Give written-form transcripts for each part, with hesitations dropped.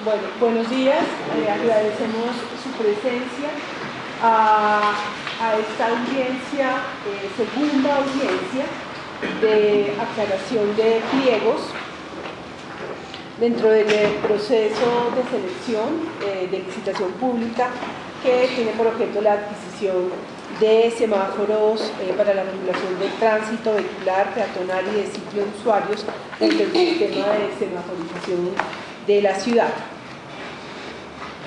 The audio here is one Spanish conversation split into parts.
Bueno, buenos días, agradecemos su presencia a esta audiencia, segunda audiencia de aclaración de pliegos dentro del proceso de selección de licitación pública que tiene por objeto la adquisición de semáforos para la regulación del tránsito vehicular, peatonal y de ciclo de usuarios dentro del sistema de semaforización de la ciudad.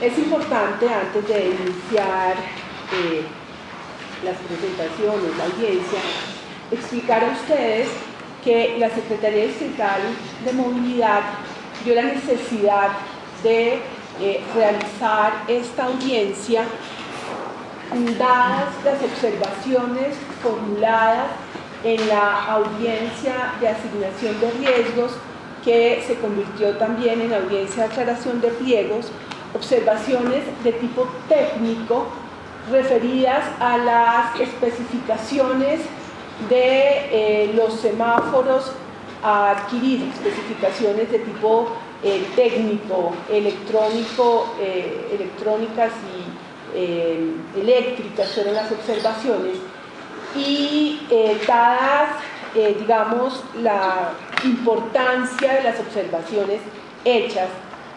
Es importante, antes de iniciar las presentaciones, la audiencia, explicar a ustedes que la Secretaría Distrital de Movilidad vio la necesidad de realizar esta audiencia dadas las observaciones formuladas en la audiencia de asignación de riesgos, que se convirtió también en audiencia de aclaración de pliegos, observaciones de tipo técnico referidas a las especificaciones de los semáforos a adquirir, especificaciones de tipo técnico, electrónico, electrónicas y eléctricas fueron las observaciones, y dadas, digamos, la importancia de las observaciones hechas,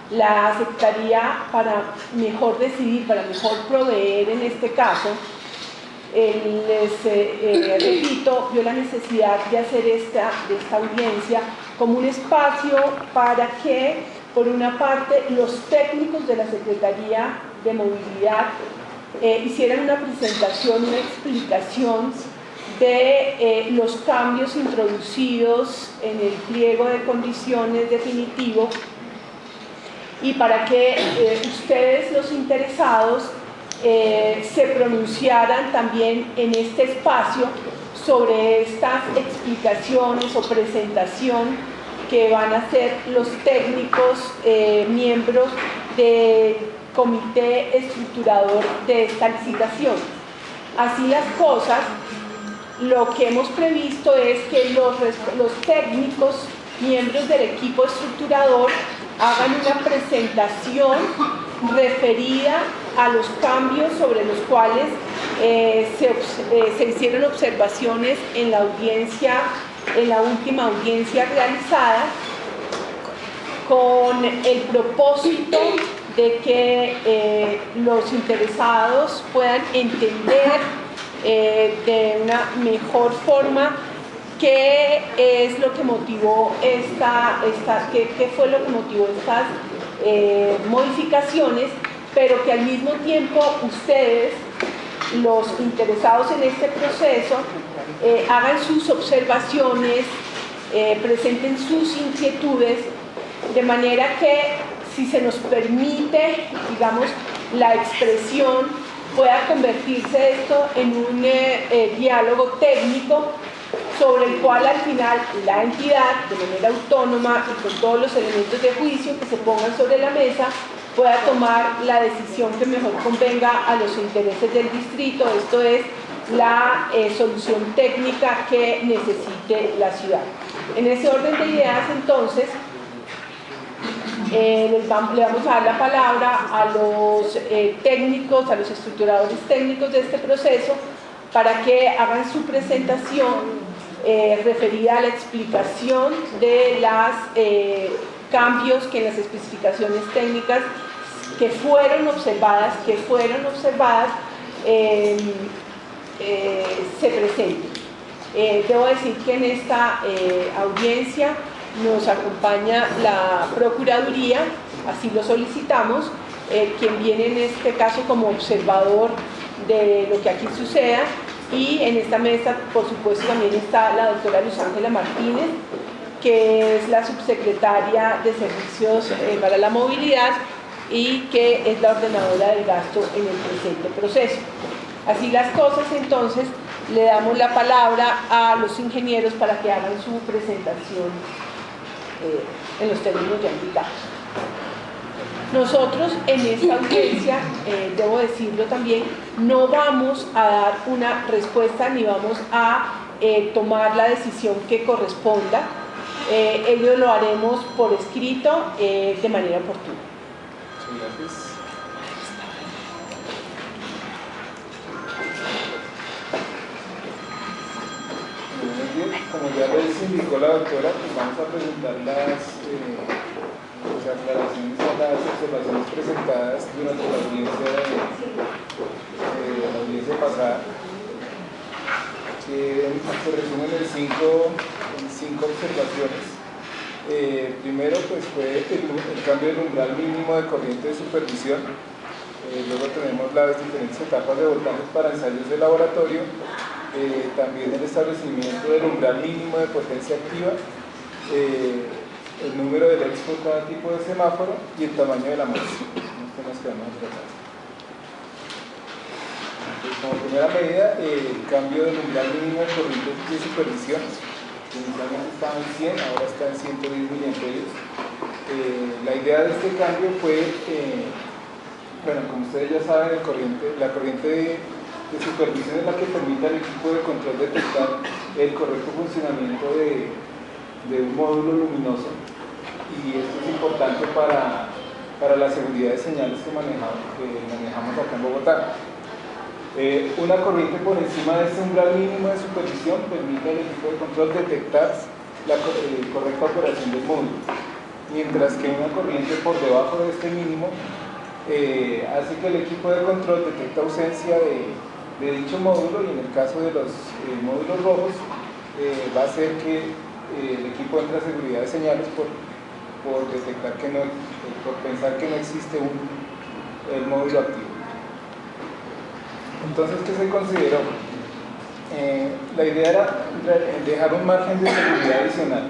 la Secretaría, para mejor decidir, para mejor proveer en este caso, repito, vio la necesidad de hacer esta audiencia como un espacio para que, por una parte, los técnicos de la Secretaría de Movilidad hicieran una presentación, una explicación de los cambios introducidos en el pliego de condiciones definitivo, y para que ustedes, los interesados, se pronunciaran también en este espacio sobre estas explicaciones o presentación que van a hacer los técnicos miembros del comité estructurador de esta licitación. Así las cosas, lo que hemos previsto es que los técnicos miembros del equipo estructurador hagan una presentación referida a los cambios sobre los cuales se hicieron observaciones en la audiencia, en la última audiencia realizada, con el propósito de que los interesados puedan entender de una mejor forma qué es lo que motivó qué fue lo que motivó estas modificaciones, pero que al mismo tiempo ustedes, los interesados en este proceso, hagan sus observaciones, presenten sus inquietudes, de manera que, si se nos permite, digamos, la expresión, pueda convertirse esto en un diálogo técnico sobre el cual al final la entidad, de manera autónoma y con todos los elementos de juicio que se pongan sobre la mesa, pueda tomar la decisión que mejor convenga a los intereses del distrito, esto es, la solución técnica que necesite la ciudad. En ese orden de ideas, entonces, le vamos a dar la palabra a los técnicos, a los estructuradores técnicos de este proceso, para que hagan su presentación referida a la explicación de los cambios que en las especificaciones técnicas que fueron observadas se presenten. Debo decir que en esta audiencia nos acompaña la Procuraduría, así lo solicitamos, quien viene en este caso como observador de lo que aquí suceda, y en esta mesa, por supuesto, también está la doctora Luz Ángela Martínez, que es la subsecretaria de Servicios para la Movilidad y que es la ordenadora del gasto en el presente proceso. Así las cosas, entonces, le damos la palabra a los ingenieros para que hagan su presentación en los términos ya indicados. Nosotros en esta audiencia, debo decirlo también, no vamos a dar una respuesta ni vamos a tomar la decisión que corresponda. ello lo haremos por escrito de manera oportuna. Muchas gracias. Como ya les indicó la doctora, pues vamos a presentar las aclaraciones a las observaciones presentadas durante la audiencia pasada, que se resumen en cinco observaciones. Primero, pues fue el cambio del umbral mínimo de corriente de supervisión. Luego tenemos las diferentes etapas de voltajes para ensayos de laboratorio. También el establecimiento del umbral mínimo de potencia activa, el número de LEDs por cada tipo de semáforo y el tamaño de la muestra. Entonces, como primera medida, el cambio del umbral mínimo de corriente de supervisión, que inicialmente estaba en 100, ahora está en 110 miliamperios. La idea de este cambio fue, bueno, como ustedes ya saben, la corriente de supervisión es la que permite al equipo de control detectar el correcto funcionamiento de un módulo luminoso, y esto es importante para la seguridad de señales que manejamos acá en Bogotá. Una corriente por encima de este umbral mínimo de supervisión permite al equipo de control detectar la correcta operación del módulo, mientras que una corriente por debajo de este mínimo hace que el equipo de control detecte ausencia de dicho módulo, y en el caso de los módulos rojos va a hacer que el equipo entre a seguridad de señales por detectar por pensar que no existe el módulo activo. Entonces, ¿qué se consideró? La idea era dejar un margen de seguridad adicional,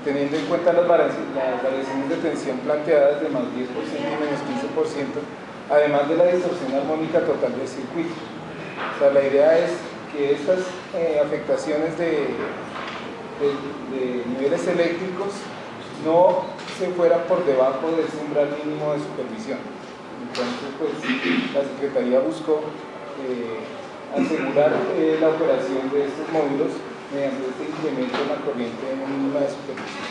teniendo en cuenta las variaciones de tensión planteadas de más 10% y menos 15%, además de la distorsión armónica total del circuito. O sea, la idea es que estas afectaciones de niveles eléctricos no se fueran por debajo de ese umbral mínimo de supervisión. Entonces, pues, la Secretaría buscó asegurar la operación de estos módulos mediante este incremento en la corriente mínima de supervisión.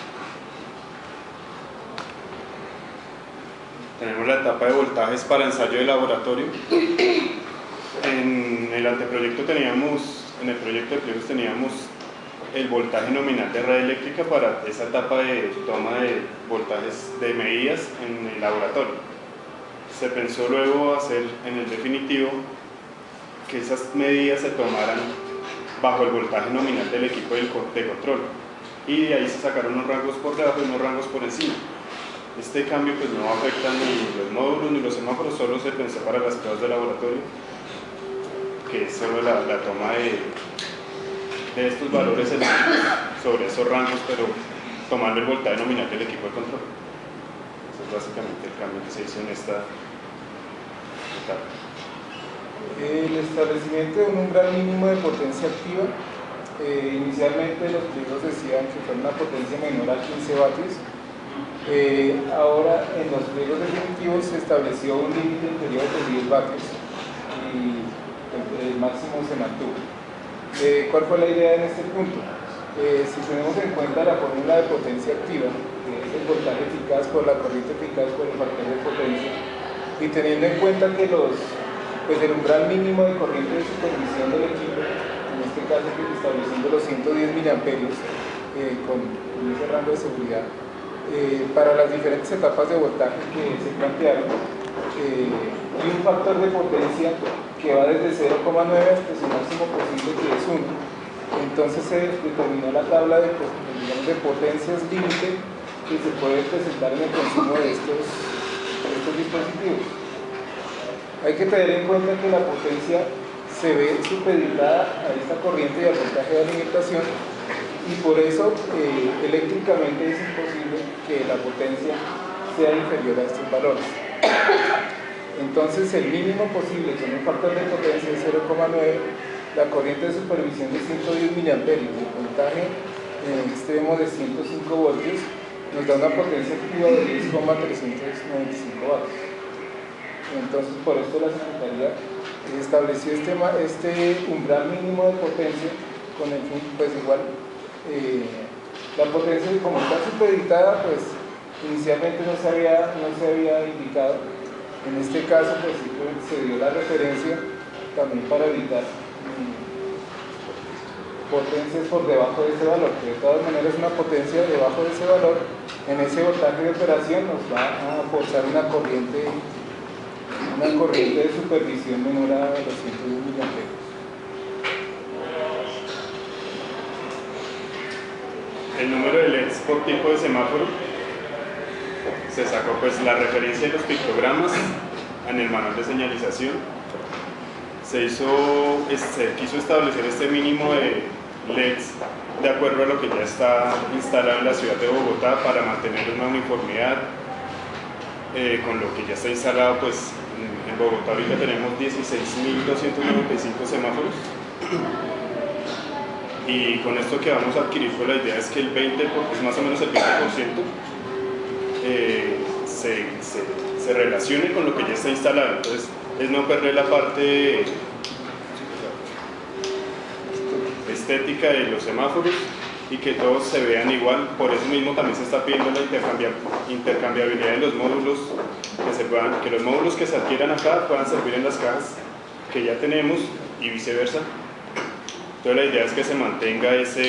Tenemos la etapa de voltajes para ensayo de laboratorio. En el anteproyecto en el proyecto de pliegos teníamos el voltaje nominal de red eléctrica para esa etapa de toma de voltajes de medidas en el laboratorio. Se pensó luego hacer en el definitivo que esas medidas se tomaran bajo el voltaje nominal del equipo de control, y de ahí se sacaron unos rangos por debajo y unos rangos por encima. Este cambio pues no afecta ni los módulos ni los semáforos, solo se pensó para las pruebas de laboratorio, que es solo la toma de estos valores sobre esos rangos, pero tomando el voltaje nominal del equipo de control. Eso es básicamente el cambio que se hizo en esta etapa. El establecimiento de un umbral mínimo de potencia activa, inicialmente los pliegos decían que fue una potencia menor a 15 vatios. Ahora en los pliegos definitivos se estableció un límite inferior de 10 vatios y el máximo se mantuvo. ¿Cuál fue la idea en este punto? Si tenemos en cuenta la fórmula de potencia activa, que es el voltaje eficaz por la corriente eficaz por el factor de potencia, y teniendo en cuenta que el umbral mínimo de corriente de supervisión del equipo, en este caso estableciendo los 110 miliamperios con ese rango de seguridad, para las diferentes etapas de voltaje que se plantearon, y un factor de potencia que va desde 0,9 hasta su máximo posible, que es 1. Entonces se determinó la tabla de potencias límite que se puede presentar en el consumo de estos dispositivos. Hay que tener en cuenta que la potencia se ve supeditada a esta corriente y al voltaje de alimentación, y por eso eléctricamente es imposible que la potencia sea inferior a estos valores. Entonces el mínimo posible con un factor de potencia de 0,9, la corriente de supervisión de 110 miliamperios, el voltaje en el extremo de 105 voltios, nos da una potencia activa de 10,395 vatios. Entonces, por esto la Secretaría estableció este umbral mínimo de potencia con el fin, pues igual, La potencia, como está supeditada, pues inicialmente no se había indicado. En este caso, pues simplemente se dio la referencia también para evitar potencias por debajo de ese valor, que de todas maneras una potencia debajo de ese valor en ese voltaje de operación nos va a forzar una corriente de supervisión menor a 210 miliamperes. El número de LEDs por tipo de semáforo, se sacó pues la referencia de los pictogramas en el manual de señalización. Se quiso establecer este mínimo de LEDs de acuerdo a lo que ya está instalado en la ciudad de Bogotá para mantener una uniformidad con lo que ya está instalado. Pues en Bogotá ahorita tenemos 16.295 semáforos. Y con esto que vamos a adquirir, pues la idea es que el 20%, es más o menos el 20%, se relacione con lo que ya está instalado. Entonces, es no perder la parte estética de los semáforos y que todos se vean igual. Por eso mismo también se está pidiendo la intercambiabilidad de los módulos, que los módulos que se adquieran acá puedan servir en las cajas que ya tenemos y viceversa. Entonces la idea es que se mantenga esa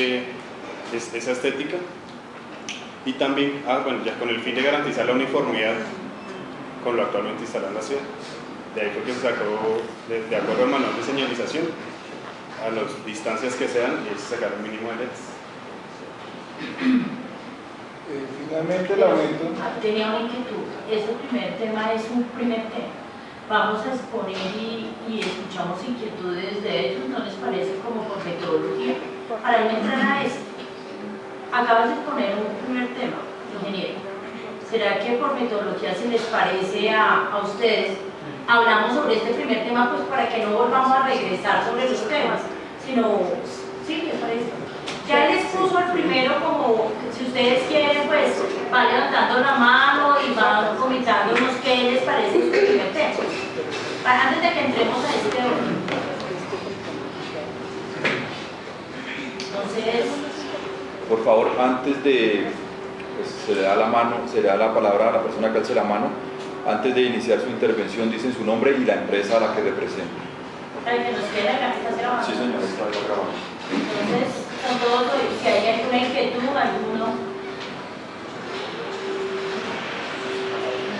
estética y también, ya con el fin de garantizar la uniformidad con lo actualmente instalado en la ciudad. De ahí fue que se sacó, de acuerdo al manual de señalización, a las distancias que sean, y se sacaron un mínimo de LEDs. Finalmente el aumento... Tenía una inquietud. Este primer tema es un primer tema. Vamos a exponer y escuchamos inquietudes de ellos, ¿no les parece? Como por metodología. Para no entrar a esto, acabas de exponer un primer tema, ingeniero. ¿Será que por metodología, si les parece a ustedes, hablamos sobre este primer tema, pues para que no volvamos a regresar sobre los temas, sino, ¿sí? ¿Les parece? Ya les puso el primero, como si ustedes quieren, pues va levantando la mano y va comentándonos qué les parece este primer tema. Antes de que entremos a este orden. Entonces, por favor, antes de, pues, se le da la palabra a la persona que alce la mano. Antes de iniciar su intervención, dicen su nombre y la empresa a la que representan. para que nos quede acá, está grabando. Sí, señor, está grabando. Entonces, con todos, si hay alguna inquietud, alguno.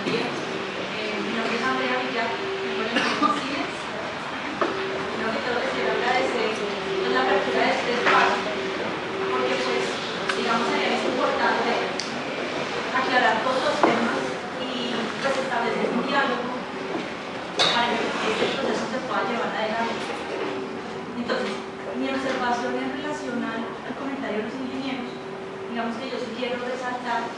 Mi nombre es Andrea Villar, me encuentro en CIDES. Creo que todo quiero agradecer la apertura de este espacio, porque pues, digamos, es importante aclarar todos los temas y pues establecer un diálogo para que este proceso se pueda llevar adelante. Entonces, mi observación en relación al comentario de los ingenieros, digamos que yo sí quiero resaltar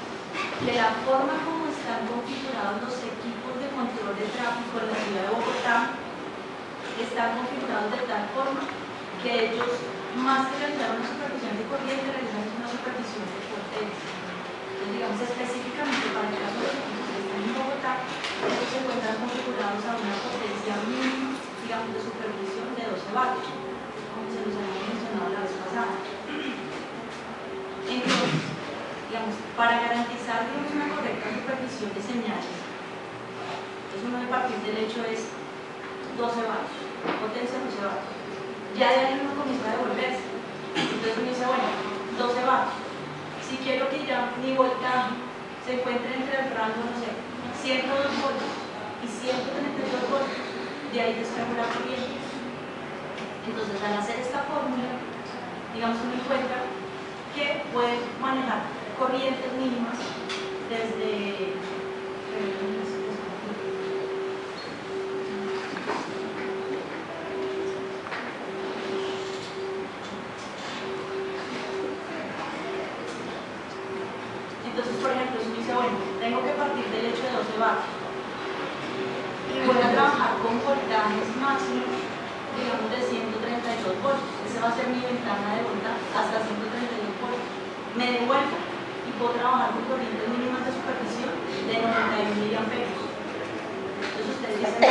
que la forma como están configurados los equipos de control de tráfico en la ciudad de Bogotá están configurados de tal forma que ellos, más que realizar una supervisión de corriente, realizan una supervisión de potencia. Entonces, digamos, específicamente para el caso de los equipos que están en Bogotá, ellos se encuentran configurados a una potencia mínima, digamos, de supervisión de 12 vatios, como se los había mencionado la vez pasada. Entonces, digamos, para garantizar, digamos, una correcta supervisión de señales, entonces uno de partir del hecho es 12 vatios, potencia 12 vatios. Ya de ahí uno comienza a devolverse. Entonces uno dice, bueno, 12 vatios. Si quiero que ya mi voltaje se encuentre entre el rango, no sé, 102 voltios y 132 voltios, de ahí descargo la corriente. Entonces, al hacer esta fórmula, digamos, uno encuentra que puede manejar corrientes mínimas desde entonces, por ejemplo, si me dice, bueno, tengo que partir del hecho de 12 vatios y voy a trabajar con voltajes máximos, digamos, de 132 voltios. Esa va a ser mi ventana de voltaje hasta 132 voltios. Me devuelvo y puedo trabajar con corrientes mínimas de supervisión de 91 miliamperios. Entonces ustedes dicen,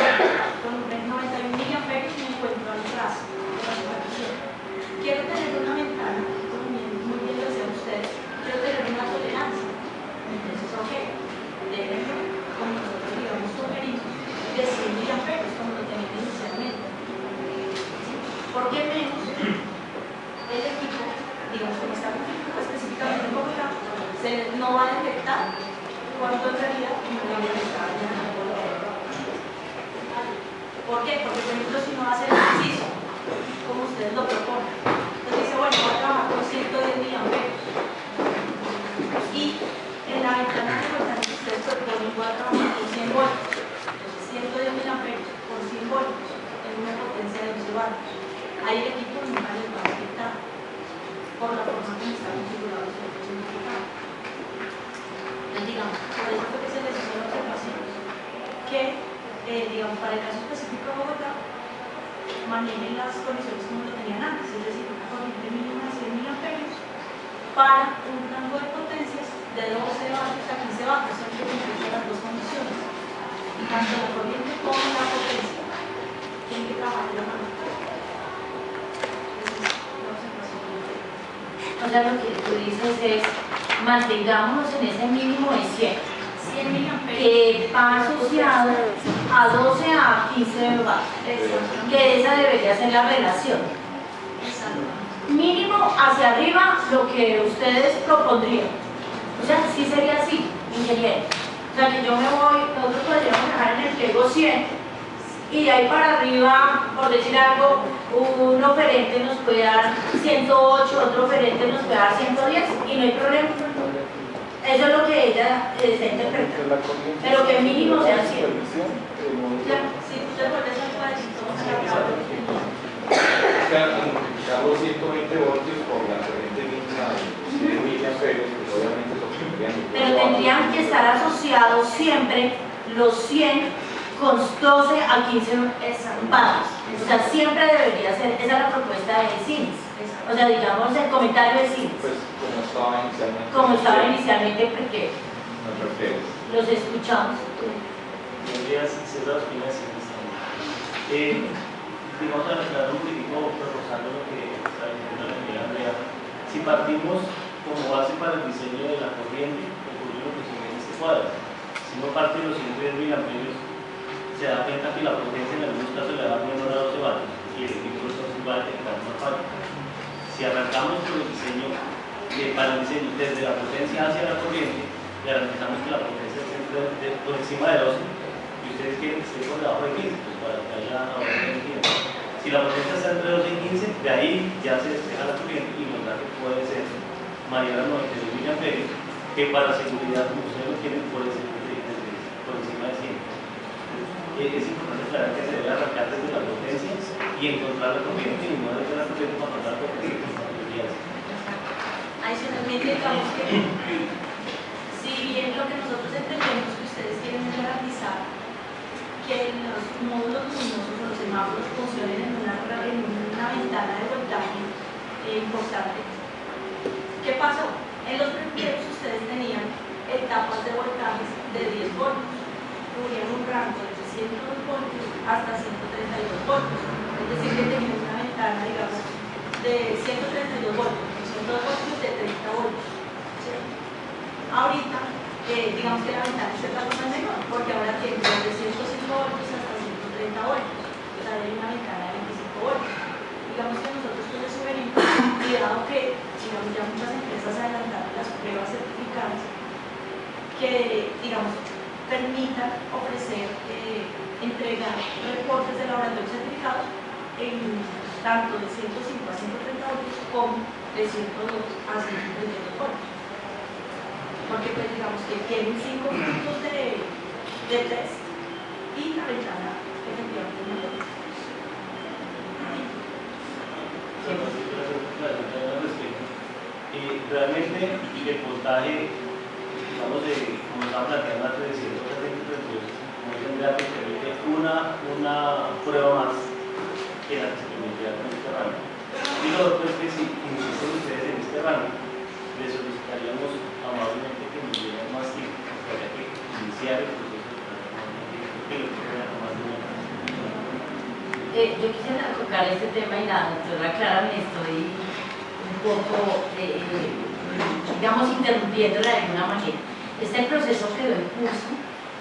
con 91 miliamperios me encuentro al ras de la supervisión. Quiero tener una ventana, muy bien lo decían ustedes, de cuando en realidad no le estaba llenando la hora. ¿Por qué? Porque, por ejemplo, si uno hace el ejercicio, como ustedes lo proponen, entonces dice, bueno, voy a trabajar con 110.000 amperios. Y en la ventana de voltaje que ustedes proponen, voy a trabajar con 100 voltios. Entonces, 110.000 amperios por 100 voltios en una potencia de 12 vatios. Ahí el equipo nunca les va a afectar por la forma como está configurado el centro significado. Entonces, digamos, por eso fue que se les hizo la observación que, digamos, para el caso específico de Bogotá, manejen las condiciones como lo tenían antes, es decir, una corriente mínima de 100.000 amperios para un rango de potencias de 12 vatios a 15 vatios, siempre cumpliendo las dos condiciones. Y tanto la corriente como la potencia tienen que trabajar de la mano. O sea, lo que tú dices es, mantengámonos en ese mínimo de 100.000 amperios, que va asociado a 12 a 15 vatios, que esa debería ser la relación. Mínimo hacia arriba lo que ustedes propondrían. O sea, sí sería así, ingeniero. O sea, que yo me voy, nosotros podríamos dejar en el pliego 100 y de ahí para arriba, por decir algo, un oferente nos puede dar 108, otro oferente nos puede dar 110 y no hay problema. Eso es lo que ella está interpretando. Pero que mínimo sea 100. Si usted vuelve a hacer para decir, somos Multiplicamos 120 voltios por la corriente mínima de 100.000 amperios, pues obviamente lo tendrían. Pero tendrían que estar asociados siempre los 100 con 12 a 15 vatios. O sea, siempre debería ser, esa es la propuesta de CINES. O sea, digamos el comentario de CINES. Pues como estaba inicialmente. Como estaba inicialmente, porque los escuchamos. Buenos días, César Espina de CINES. Vamos a aclarar un poquito, reforzando lo que está diciendo la señora Andrea. Si partimos como base para el diseño de la corriente, ocurre lo que se ve en este cuadro. Si no parte de los 110.000 amperios, se da cuenta que la potencia en algunos casos le da menor a 12 vatios y el equipo entonces va a detectar una falla. Si arrancamos con el diseño, para el diseño desde la potencia hacia la corriente, garantizamos que la potencia esté por encima de 12 y ustedes quieren que esté por debajo de 15, pues para que haya ahorro de tiempo. Si la potencia está entre 12 y 15, de ahí ya se despeja la corriente y nos da que puede ser mayor a 92.000 amperios, que para seguridad, como ustedes lo quieren, puede ser por encima de 100. Es importante aclarar que se debe arrancar desde la potencia y encontrar la corriente y no desde la corriente para pasar por el. Adicionalmente, digamos que si bien lo que nosotros entendemos que ustedes quieren es garantizar que los módulos luminosos o los semáforos funcionen en una ventana de voltaje importante. ¿Qué pasó? En los primeros ustedes tenían etapas de voltajes de 10 voltios, cubrían un rango de 102 voltios hasta 132 voltios, es decir, que tenían una ventana, digamos, de 132 voltios, 102 voltios de 30 voltios. ¿Sí? Ahorita, digamos que la ventana es otra cosa menor, porque ahora tiene de 105 voltios hasta 130 voltios, o sea, hay una ventana de 25 voltios. Digamos que nosotros les sugerimos, y dado que, digamos, ya muchas empresas adelantaron las pruebas certificadas, que, digamos, permitan ofrecer, entregar reportes de laboratorio certificados en tanto de 105 a 130 voltios como de 102 a 132 voltios. Porque pues digamos que tienen 5 minutos de test y la ventana efectivamente no lo es. Realmente el voltaje, digamos, como estaba planteando antes de 132, como tendría que permite una prueba más que la que se permitía con este rango. Y lo otro es que si insisten ustedes en este rango, les solicitaríamos amablemente que nos dieran más tiempo, porque habría que iniciar el proceso de lo que era más de una. Yo quisiera tocar este tema y la doctora Clara me estoy un poco, digamos, interrumpiéndola de alguna manera. Este proceso quedó en curso,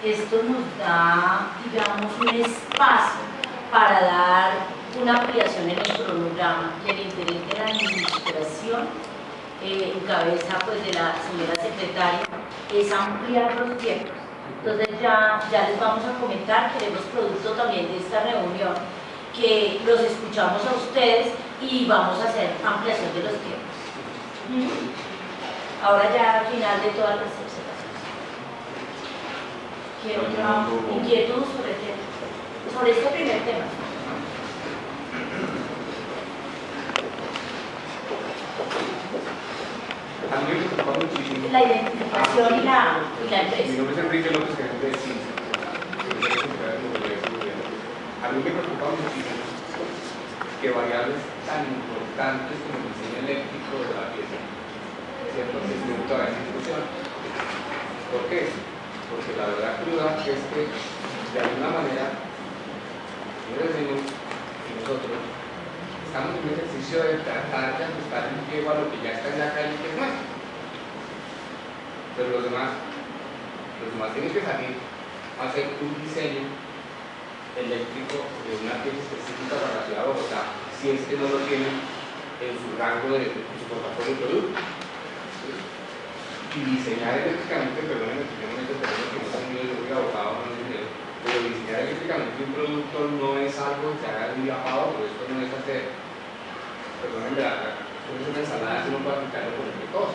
esto nos da, digamos, un espacio para dar una ampliación en el cronograma y el interés de la administración en cabeza pues, de la señora secretaria, es ampliar los tiempos. Entonces ya les vamos a comentar, queremos producto también de esta reunión, que los escuchamos a ustedes y vamos a hacer ampliación de los tiempos. Ahora ya al final de todas las observaciones. ¿Qué otra inquietud sobre este primer tema? A mí me preocupa muchísimo. La identificación y la empresa. Mi nombre es Enrique López, gerente de CINSA. A mí me preocupa muchísimo que variables tan importantes como el diseño eléctrico de la pieza, ¿cierto?, que estén todavía en discusión. ¿Por qué? Porque la verdad cruda es que, de alguna manera, nosotros estamos en un ejercicio de tratar de ajustar el pliego a lo que ya está en la calle, que es nuestro. Pero los demás tienen que salir a hacer un diseño eléctrico de una pieza específica para la ciudad de Bogotá, si es que no lo tienen en su rango de su portafolio de productos. Y diseñar eléctricamente, perdónenme que yo no me meto en terreno que no son míos, yo soy abogado, no sé, pero diseñar eléctricamente un producto no es algo que se haga de un día para otro, esto no es hacer, perdónenme, esto es una ensalada, si uno puede aplicarlo por cualquier cosa.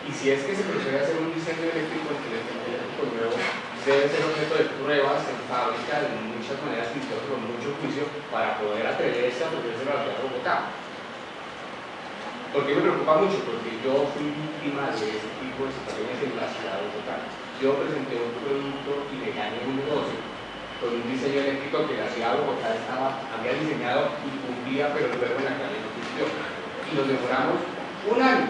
Y si es que se procede a hacer un diseño eléctrico, el eléctrico nuevo debe ser objeto de pruebas en fábrica de muchas maneras, incluso con mucho juicio, para poder atreverse a ofrecerse a la ciudad de Bogotá. ¿Por qué me preocupa mucho? Porque yo fui víctima de ese tipo de situaciones en la ciudad de Bogotá. Yo presenté un producto y le gané un negocio con un diseño eléctrico que la ciudad de Bogotá había diseñado y cumplía, pero luego en la calle no cumplió. Y nos demoramos un año.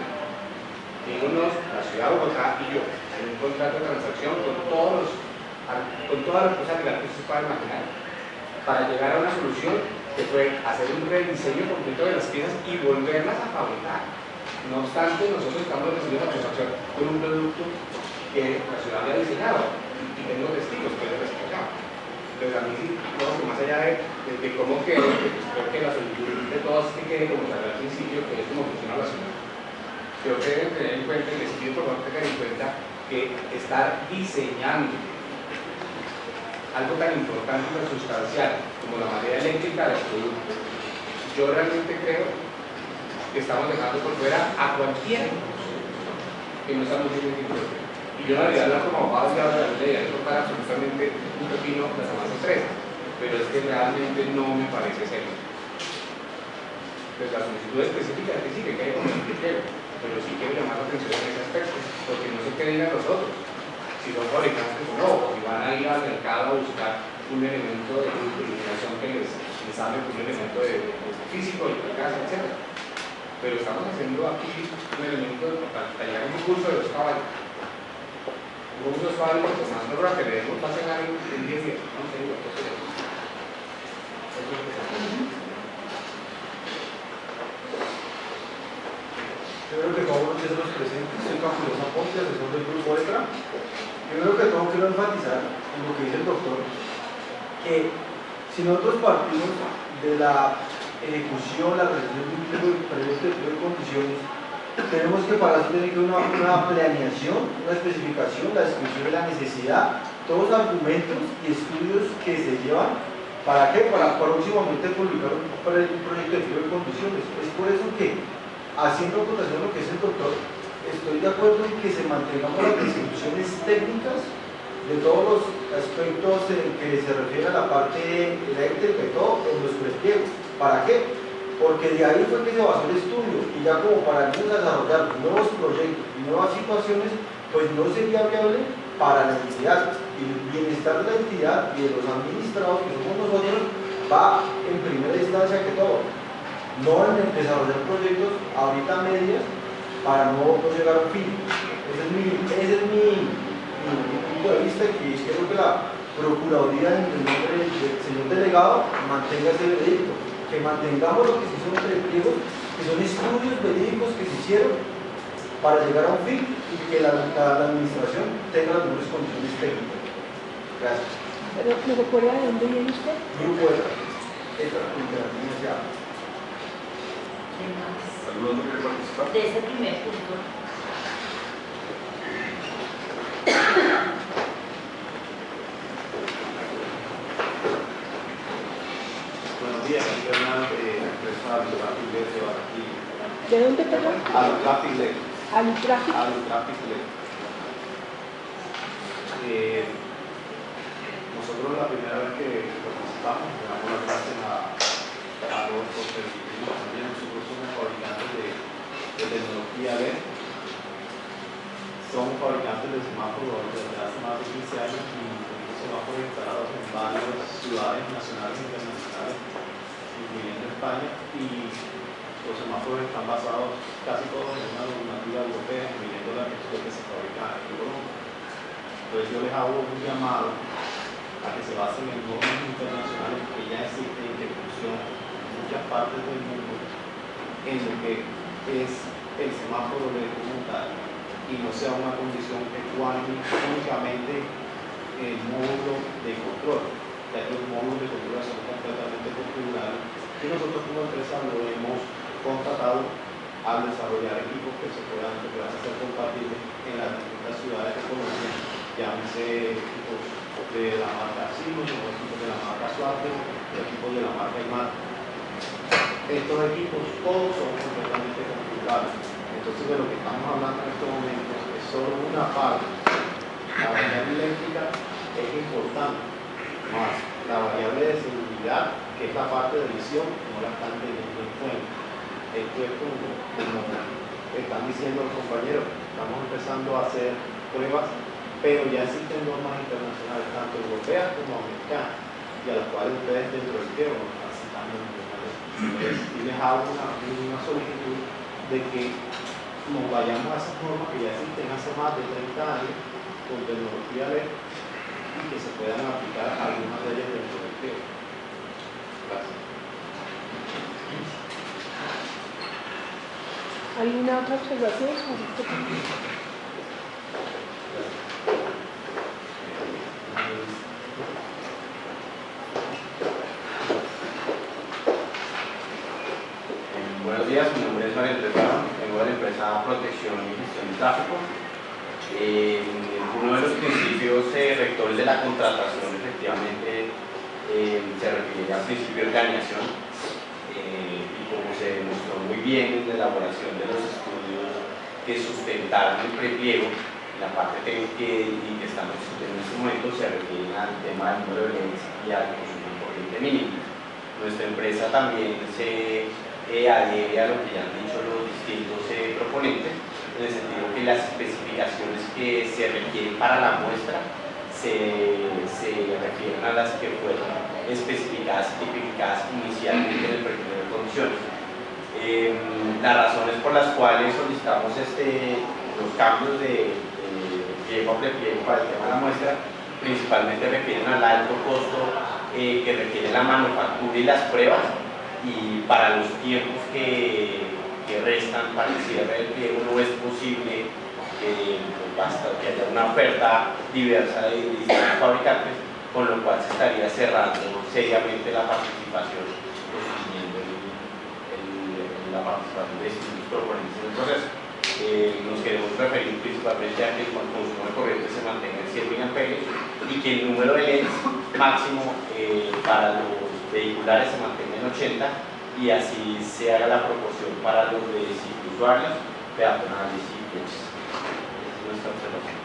La ciudad de Bogotá y yo, en un contrato de transacción con todas las cosas que se puedan imaginar, para llegar a una solución que fue hacer un rediseño completo de las piezas y volverlas a fabricar. No obstante, nosotros estamos recibiendo la transacción con un producto que la ciudad había diseñado y tengo testigos que lo respetaban. Entonces a mí sí, no, más allá de cómo quedó, creo que la solución de todos es que quede como salió al principio, que es como funciona la ciudad. Creo que deben tener en cuenta, y les pido por favor que tengan en cuenta, que estar diseñando algo tan importante y tan sustancial como la materia eléctrica del producto, yo realmente creo que estamos dejando por fuera a cualquiera que no estamos diciendo. Y yo en realidad como abogado de la ley, es tocar absolutamente un pepino las demás empresas, pero es que realmente no me parece serio. Pues la solicitud específica es que sí, que quede como el criterio, pero sí quiero llamar la atención en ese aspecto, porque no sé qué digan los otros. Si son fabricantes o no, o si van a ir al mercado a buscar un elemento de iluminación que les hable, un elemento de físico, de casa, etc. Pero estamos haciendo aquí un elemento para tallar un curso de 2 caballos. Un curso de 2 caballos, pues más no que le demos, va a llegar en 10 días. No sé, igual que eso. Primero que todo, buenos días a los presentes. Soy Camilo Zaponte, asesor del Grupo ETRA. Primero que todo, quiero enfatizar en lo que dice el doctor, que si nosotros partimos de la ejecución, la realización de un proyecto de condiciones, tenemos que para eso tener que una planeación, una especificación, la descripción de la necesidad, todos los argumentos y estudios que se llevan. ¿Para qué? Para próximamente publicar un proyecto de condiciones. Es por eso que, haciendo acotación a lo que es el doctor, estoy de acuerdo en que se mantengamos las descripciones técnicas de todos los aspectos que se refieren a la parte eléctrica y todo en los prepliegos. ¿Para qué? Porque de ahí fue que se basó el estudio y ya como para desarrollar nuevos proyectos y nuevas situaciones, pues no sería viable para la entidad. Y el bienestar de la entidad y de los administrados que somos nosotros va en primera instancia que todo. No en desarrollar proyectos ahorita medias para no llegar a un fin. Ese es mi punto de vista, y creo que la Procuraduría en el nombre del señor delegado mantenga ese veredicto, que mantengamos lo que sí son prepliegos, que son estudios verídicos que se hicieron para llegar a un fin y que la administración tenga las mejores condiciones técnicas. Gracias. Pero, ¿me recuerda de dónde viene usted? Grupo ETRA, ¿Quién más? Saludos, de ese primer punto. Buenos días, aquí Fernando de la empresa Alutrafilec de Barranquilla. ¿De dónde, perdón? Alutrafilec. Alutrafilec. Alutrafilec. Nosotros la primera vez que participamos, le damos las gracias a los profesionales. También nosotros somos fabricantes de tecnología LED. Somos fabricantes de semáforos desde hace más de 15 años y tenemos semáforos instalados en varias ciudades nacionales e internacionales, incluyendo España, y los semáforos están basados casi todos en una normativa europea, incluyendo la que se fabrica en Colombia. Entonces yo les hago un llamado a que se basen en normas internacionales que ya existen y que funcionan en muchas partes del mundo en lo que es el semáforo de como tal, y no sea una condición ecuánime únicamente el módulo de control, ya que los módulos de control son completamente configurables y nosotros como empresa lo hemos contratado al desarrollar equipos que puedan ser compatibles en las distintas ciudades de Colombia, llámese equipos de la marca Siemens, equipos de la marca Suarte, equipos de la marca IMAT. Estos equipos todos son completamente configurables. Entonces de lo que estamos hablando en estos momentos es solo una parte. La variable eléctrica es importante, más la variable de seguridad, que es la parte de visión, no la están teniendo en cuenta. Esto es como están diciendo los compañeros, estamos empezando a hacer pruebas, pero ya existen normas internacionales, tanto europeas como americanas, y a las cuales ustedes dentro del tiempo están citando en y les hago una solicitud de que nos vayamos a esas normas que ya existen hace más de 30 años con tecnología LED y que se puedan aplicar algunas de ellas dentro del tiempo. Gracias. ¿Alguna otra observación sobre este punto? Buenos días, mi nombre es Manuel Preparo, vengo de la empresa Protección y Gestión de Tráfico. Uno de los principios rectores de la contratación efectivamente se refiere al principio de planeación y como se demostró muy bien en la elaboración de los estudios que sustentaron el prepliego, la parte técnica y que estamos discutiendo en este momento se refiere al tema del número de leyes y al consumo corriente mínimo. Nuestra empresa también se adhiere a lo que ya han dicho los distintos proponentes, en el sentido que las especificaciones que se requieren para la muestra se refieren a las que fueron especificadas y tipificadas inicialmente en el periodo de condiciones. Las razones por las cuales solicitamos los cambios de pliego a prepliego para el tema de la muestra principalmente refieren al alto costo que requiere la manufactura y las pruebas, y para los tiempos que restan para el cierre del pliego no es posible que haya una oferta diversa de distintos fabricantes, con lo cual se estaría cerrando seriamente la participación, la participación de distintos proponentes en el proceso. Nos queremos referir principalmente a que el consumo de corriente se mantenga en 100 mA y que el número de LEDs máximo para los vehiculares se mantenga en 80 y así se haga la proporción para los de ciclousuarios, peatonales y coches. Es nuestra observación.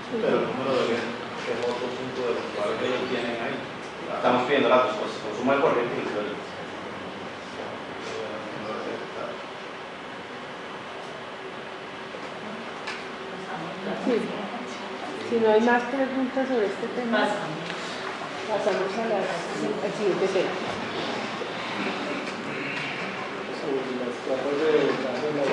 Pero el número de LEDs, que es otro punto de los cuales ellos tienen ahí. Estamos pidiendo las dos cosas, consumo de corriente y número de LEDs. Sí. Si no hay más preguntas sobre este tema, pasamos al siguiente tema. Sobre las capas de ventaja de la